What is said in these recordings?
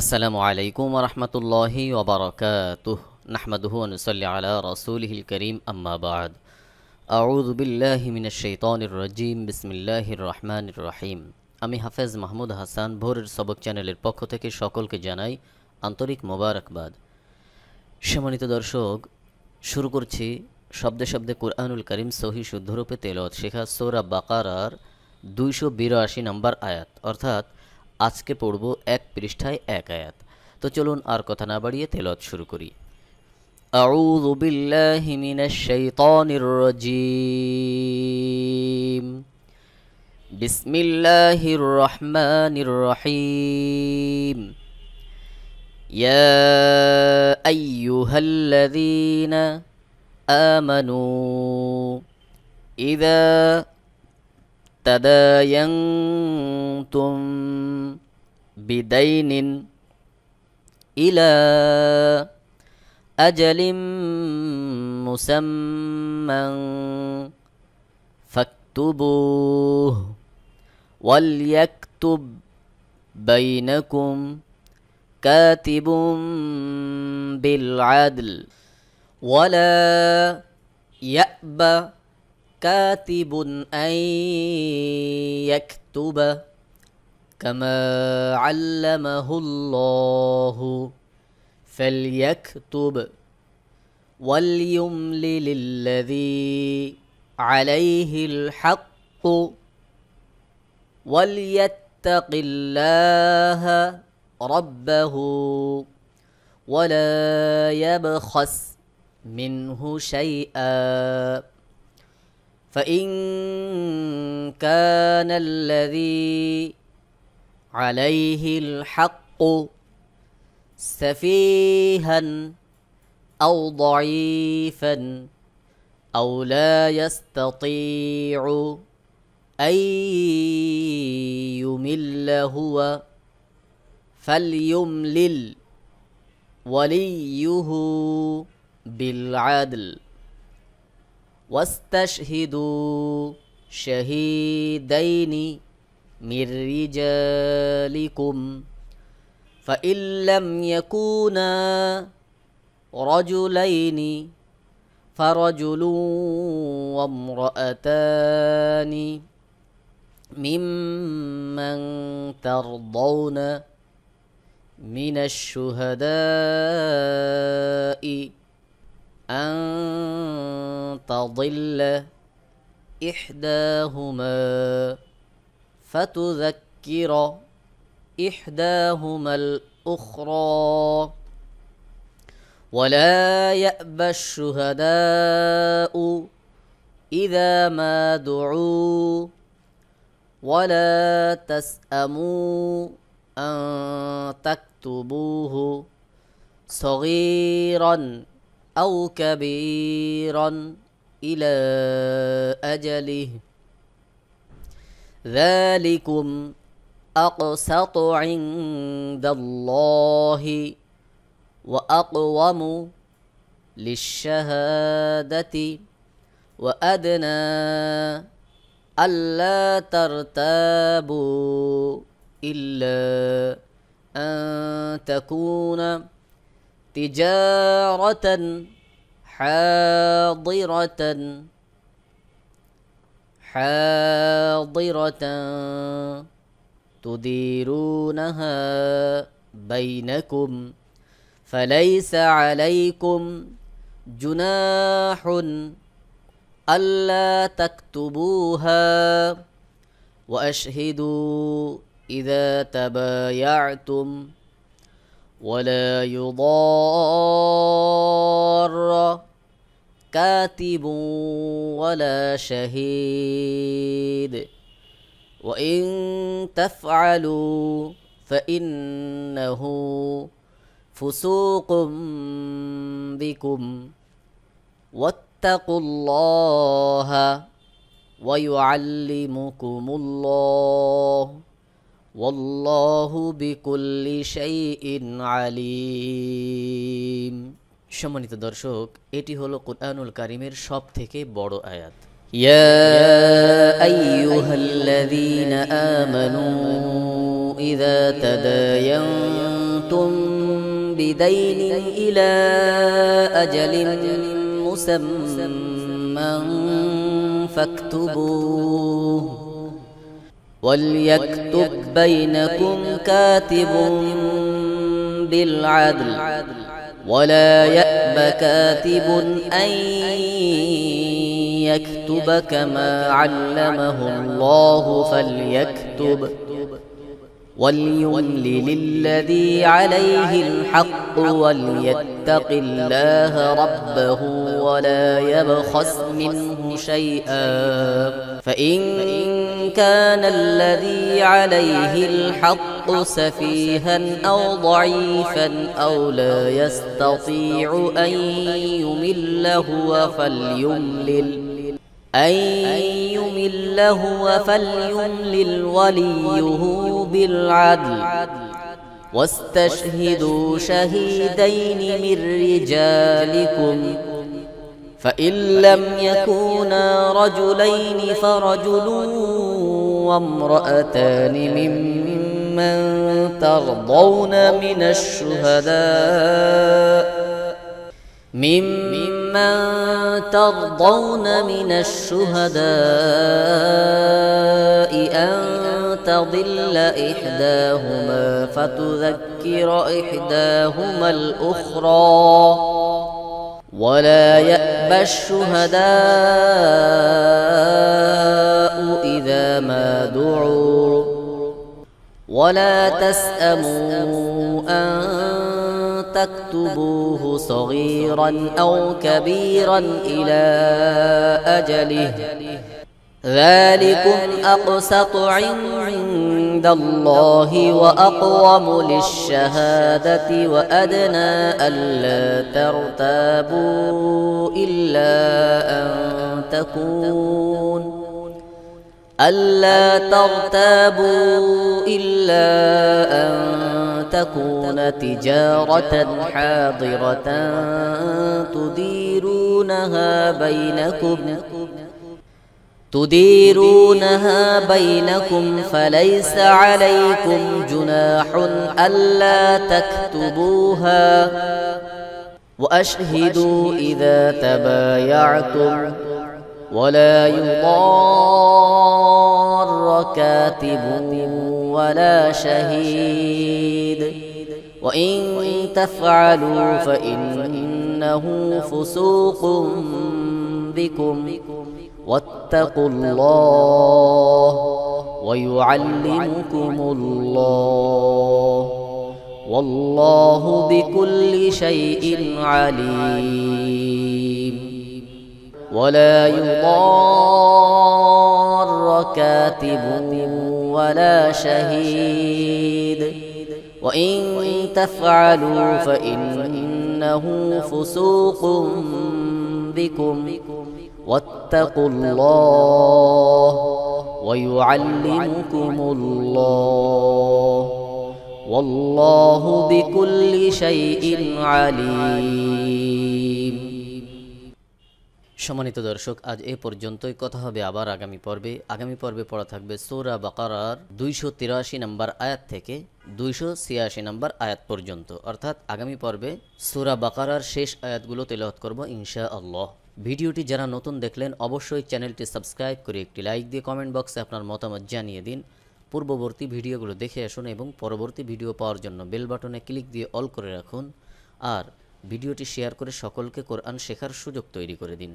আসসালামু আলাইকুম ওরহমতুল্লাহি ওবরাকাতুহ নাহমাদুহু ওয়া নুসাল্লি আলা রাসূলিহিল কারীম আম্মা বা'দ আউযু বিল্লাহি মিনাশ শাইতানির রাজীম বিসমিল্লাহির রহমানির রহিম। আমি হাফেজ মাহমুদ হাসান ভোরের সবক চ্যানেলের পক্ষ থেকে সকলকে জানাই আন্তরিক মোবারকবাদ। সম্মানিত দর্শক, শুরু করছি শব্দে শব্দে কুরআনুল কারীম সহি শুদ্ধরূপে তেলাওয়াত শেখা সূরা বাকারার 282 নম্বর আয়াত, অর্থাৎ আজকে পড়ব এক পৃষ্ঠায় এক আয়াত। তো চলুন আর কথা না বাড়িয়ে তেলাওয়াত শুরু করি। আউযু বিল্লাহি মিনাশ শাইতানির রাজীম। বিসমিল্লাহির রহমানির রহিম। ইয়া আইয়ুহাল্লাযীনা আমানু ইযা তাদায়ানতুম বিদাইনিন ইলা আজালিম মুসাম্মান ফাকতুবুহু ওয়ালইয়াকতুব বাইনাকুম কাতিবুম বিল আদল ওয়ালা ইয়াবা কাতিবুন আন ইয়াকতুবা কামা আল্লামাহুল্লাহু ফালইয়াকতুব ওয়ালইয়ুমলিলিল্লাযী আলাইহিল হাক্কু ওয়ালিয়াত্তাকিল্লাহা রাব্বাহু ওয়ালা ইয়াবখাস মিনহু শাইআ فإن كان الذي عليه الحق سفيها أو ضعيفا أو لا يستطيع أن يمل هو فليملل وليه بالعدل واستشهدوا شهيدين من رجالكم فإن لم يكونا رجلين فرجل وامرأتان ممن ترضون من الشهداء أن تضل إحداهما فتذكر إحداهما الأخرى ولا يأبى الشهداء إذا ما دعوا ولا تسأموا أن تكتبوه صغيرا أو كبيرا إلى أجله ذلكم أقسط عند الله وأقوم للشهادة وأدنى ألا ترتابوا إلا أن تكون تجارة حاضرة تديرونها بينكم فليس عليكم جناح ألا تكتبوها وأشهدوا إذا تبايعتم ولا يضار كاتب ولا شهيد وإن تفعلوا فإنه فسوق بكم واتقوا الله ويعلمكم الله والله بكل شيء عليم। সম্মানিত দর্শক, এটি হলো কুরআনুল কারীমের সবথেকে বড় আয়াত। ইয়া আইয়ুহাল্লাযীনা আমানু إذا تداينتم كنتم بدين إلى أجل مسمى فاكتبوه وليكتب بينكم كاتب بالعدل ولا يأب كاتب أن يكتب كما علمه الله فليكتب وليملل الذي عليه الحق وليتق الله ربه ولا يبخس منه شيئا فإن كان الذي عليه الحق سفيها أو ضعيفا أو لا يستطيع أن يمل هو فليملل وليه بالعدل واستشهدوا شهيدين من رجالكم فإن لم يكونا رجلين فرجل وامرأتان ممن ترضون من الشهداء أن تضل إحداهما فتذكر إحداهما الأخرى ولا يأبى الشهداء إذا ما دعوا ولا تسأموا أن تكتبوه صغيرا أو كبيرا إلى أجله ذلكم أقسط عند الله وأقوم للشهادة وأدنى ألا ترتابوا إلا أن تكون تجارة حاضرة تديرونها بينكم فليس عليكم جناح ألا تكتبوها وأشهدوا إذا تبايعتم ولا يضار كاتب ولا شهيد وإن تفعلوا فإنه فسوق بكم واتقوا الله ويعلمكم الله والله بكل شيء عليم ولا يضار كاتب ولا شهيد وإن تفعلوا فإنه فسوق بكم واتقوا الله ويعلمكم الله والله بكل شيء عليم। সম্মানিত দর্শক, আজ এ পর্যন্তই। কথা হবে আবার আগামী পর্বে পড়া থাকবে সূরা বাকারার 283 নম্বর আয়াত থেকে 286 নম্বর আয়াত পর্যন্ত, অর্থাৎ আগামী পর্বে সূরা বাকারার শেষ আয়াতগুলো তেলাওয়াত করব ইনশাআল্লাহ। ভিডিওটি যারা নতুন দেখলেন অবশ্যই চ্যানেলটি সাবস্ক্রাইব করে একটি লাইক দিয়ে কমেন্ট বক্সে আপনার মতামত জানিয়ে দিন। পূর্ববর্তী ভিডিওগুলো দেখে আসুন এবং পরবর্তী ভিডিও পাওয়ার জন্য বেল বাটনে ক্লিক দিয়ে অল করে রাখুন। আর ভিডিওটি শেয়ার করে সকলকে কোরআন শেখার সুযোগ তৈরি করে দিন।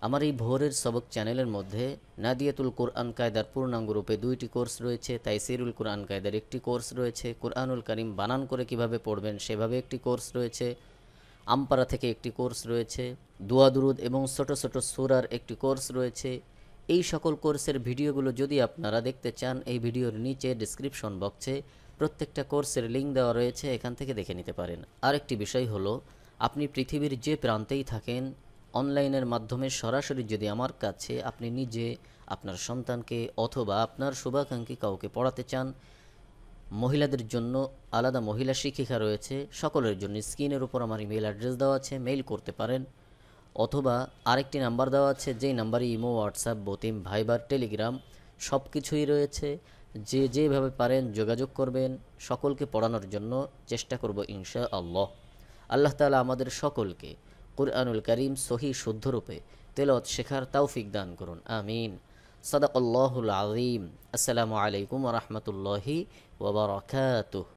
আমার এই ভোরের সবক চ্যানেলের মধ্যে নাদিয়াতুল কোরআন কায়দার পূর্ণাঙ্গ রূপে 2টি কোর্স রয়েছে, তাইসিরুল কোরআন কায়দার একটি কোর্স রয়েছে, কোরআনুল কারীম বানান করে কিভাবে পড়বেন সেভাবে একটি কোর্স রয়েছে, আমপারা থেকে একটি কোর্স রয়েছে, দোয়া দুরুদ এবং ছোট ছোট সূরার একটি কোর্স রয়েছে। এই সকল কোর্সের ভিডিওগুলো যদি আপনারা দেখতে চান, এই ভিডিওর নিচে ডেসক্রিপশন বক্সে প্রত্যেকটা কোর্সের লিঙ্ক দেওয়া রয়েছে, এখান থেকে দেখে নিতে পারেন। আরেকটি বিষয় হলো, আপনি পৃথিবীর যে প্রান্তেই থাকেন, অনলাইনের মাধ্যমে সরাসরি যদি আমার কাছে আপনি নিজে আপনার সন্তানকে অথবা আপনার শুভাকাঙ্ক্ষী কাউকে পড়াতে চান, মহিলাদের জন্য আলাদা মহিলা শিক্ষিকা রয়েছে, সকলের জন্য স্ক্রিনের উপর আমার ইমেল অ্যাড্রেস দেওয়া আছে, মেইল করতে পারেন। অথবা আরেকটি নাম্বার দেওয়া আছে, যেই নাম্বারে ইমো, হোয়াটসঅ্যাপ, বতিম, ভাইবার, টেলিগ্রাম সব কিছুই রয়েছে। যে যেভাবে পারেন যোগাযোগ করবেন, সকলকে পড়ানোর জন্য চেষ্টা করব ইনশা আল্লাহ। আল্লাহ তাআলা আমাদের সকলকে কুরআনুল কারীম সহি শুদ্ধরূপে তেলাওয়াত শেখার তৌফিক দান করুন, আমিন। সাদাকাল্লাহুল আযীম। আসসালামু আলাইকুম ওয়া রাহমাতুল্লাহি ওয়া বারাকাতুহু।